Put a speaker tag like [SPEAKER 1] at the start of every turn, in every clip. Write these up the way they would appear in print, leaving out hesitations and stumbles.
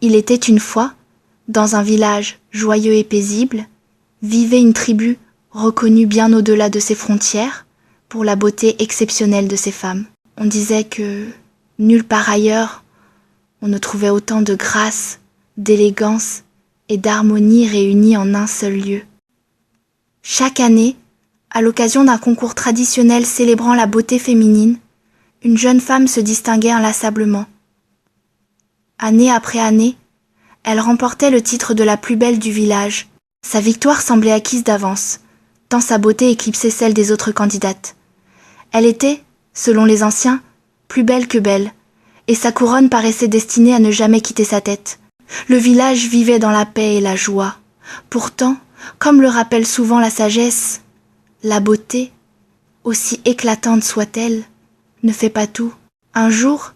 [SPEAKER 1] Il était une fois, dans un village joyeux et paisible, vivait une tribu reconnue bien au-delà de ses frontières pour la beauté exceptionnelle de ses femmes. On disait que nulle part ailleurs on ne trouvait autant de grâce, d'élégance et d'harmonie réunies en un seul lieu. Chaque année, à l'occasion d'un concours traditionnel célébrant la beauté féminine, une jeune femme se distinguait inlassablement. Année après année, elle remportait le titre de la plus belle du village. Sa victoire semblait acquise d'avance, tant sa beauté éclipsait celle des autres candidates. Elle était, selon les anciens, plus belle que belle, et sa couronne paraissait destinée à ne jamais quitter sa tête. Le village vivait dans la paix et la joie. Pourtant, comme le rappelle souvent la sagesse, la beauté, aussi éclatante soit-elle, ne fait pas tout. Un jour,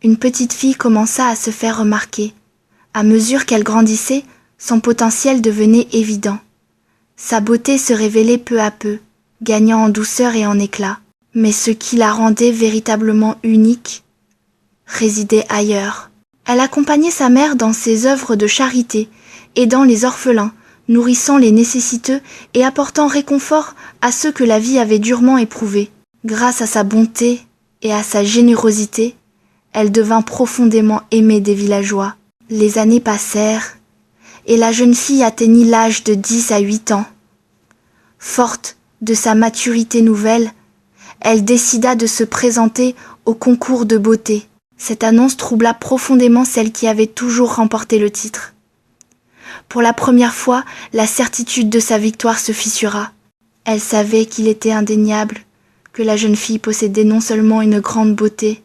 [SPEAKER 1] une petite fille commença à se faire remarquer. À mesure qu'elle grandissait, son potentiel devenait évident. Sa beauté se révélait peu à peu, gagnant en douceur et en éclat. Mais ce qui la rendait véritablement unique résidait ailleurs. Elle accompagnait sa mère dans ses œuvres de charité, aidant les orphelins, nourrissant les nécessiteux et apportant réconfort à ceux que la vie avait durement éprouvés. Grâce à sa bonté et à sa générosité, elle devint profondément aimée des villageois. Les années passèrent, et la jeune fille atteignit l'âge de 10 à 8 ans. Forte de sa maturité nouvelle, elle décida de se présenter au concours de beauté. Cette annonce troubla profondément celle qui avait toujours remporté le titre. Pour la première fois, la certitude de sa victoire se fissura. Elle savait qu'il était indéniable, que la jeune fille possédait non seulement une grande beauté,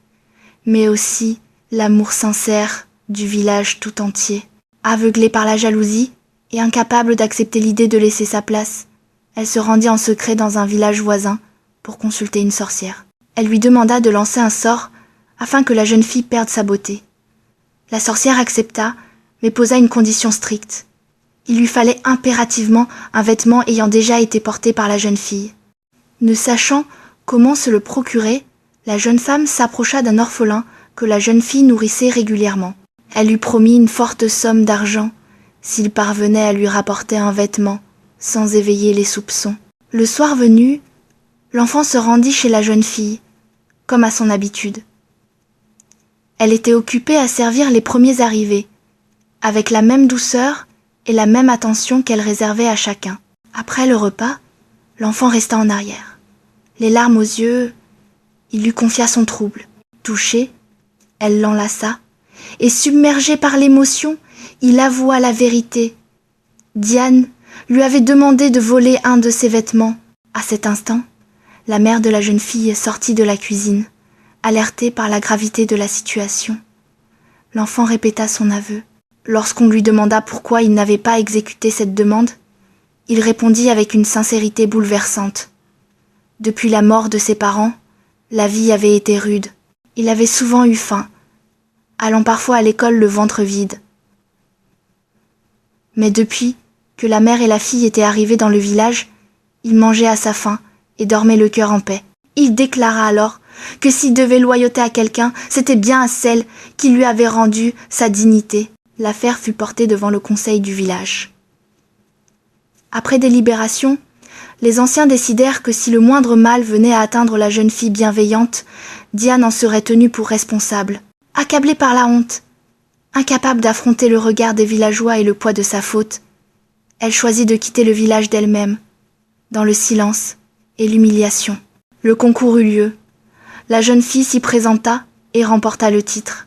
[SPEAKER 1] mais aussi l'amour sincère du village tout entier. Aveuglée par la jalousie et incapable d'accepter l'idée de laisser sa place, elle se rendit en secret dans un village voisin pour consulter une sorcière. Elle lui demanda de lancer un sort afin que la jeune fille perde sa beauté. La sorcière accepta, mais posa une condition stricte. Il lui fallait impérativement un vêtement ayant déjà été porté par la jeune fille. Ne sachant comment se le procurer, la jeune femme s'approcha d'un orphelin que la jeune fille nourrissait régulièrement. Elle lui promit une forte somme d'argent s'il parvenait à lui rapporter un vêtement, sans éveiller les soupçons. Le soir venu, l'enfant se rendit chez la jeune fille, comme à son habitude. Elle était occupée à servir les premiers arrivés, avec la même douceur et la même attention qu'elle réservait à chacun. Après le repas, l'enfant resta en arrière. Les larmes aux yeux, il lui confia son trouble. Touchée, elle l'enlaça, et submergé par l'émotion, il avoua la vérité. Diane lui avait demandé de voler un de ses vêtements. À cet instant, la mère de la jeune fille sortit de la cuisine, alertée par la gravité de la situation. L'enfant répéta son aveu. Lorsqu'on lui demanda pourquoi il n'avait pas exécuté cette demande, il répondit avec une sincérité bouleversante. Depuis la mort de ses parents, la vie avait été rude. Il avait souvent eu faim, allant parfois à l'école le ventre vide. Mais depuis que la mère et la fille étaient arrivées dans le village, il mangeait à sa faim et dormait le cœur en paix. Il déclara alors que s'il devait loyauté à quelqu'un, c'était bien à celle qui lui avait rendu sa dignité. L'affaire fut portée devant le conseil du village. Après délibération, les anciens décidèrent que si le moindre mal venait à atteindre la jeune fille bienveillante, Diane en serait tenue pour responsable. Accablée par la honte, incapable d'affronter le regard des villageois et le poids de sa faute, elle choisit de quitter le village d'elle-même, dans le silence et l'humiliation. Le concours eut lieu. La jeune fille s'y présenta et remporta le titre.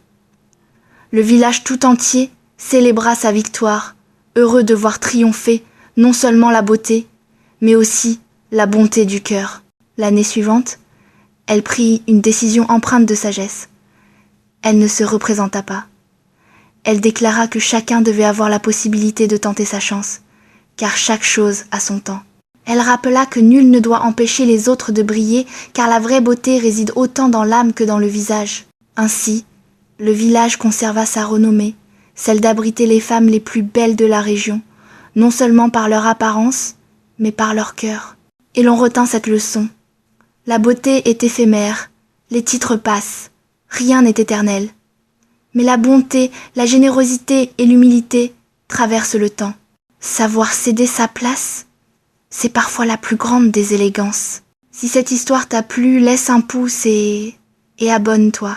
[SPEAKER 1] Le village tout entier célébra sa victoire, heureux de voir triompher non seulement la beauté, mais aussi la bonté du cœur. L'année suivante, elle prit une décision empreinte de sagesse. Elle ne se représenta pas. Elle déclara que chacun devait avoir la possibilité de tenter sa chance, car chaque chose a son temps. Elle rappela que nul ne doit empêcher les autres de briller, car la vraie beauté réside autant dans l'âme que dans le visage. Ainsi, le village conserva sa renommée, celle d'abriter les femmes les plus belles de la région, non seulement par leur apparence, mais par leur cœur. Et l'on retint cette leçon. La beauté est éphémère, les titres passent, rien n'est éternel. mais la bonté, la générosité et l'humilité traversent le temps. Savoir céder sa place, c'est parfois la plus grande des élégances. Si cette histoire t'a plu, laisse un pouce et abonne-toi.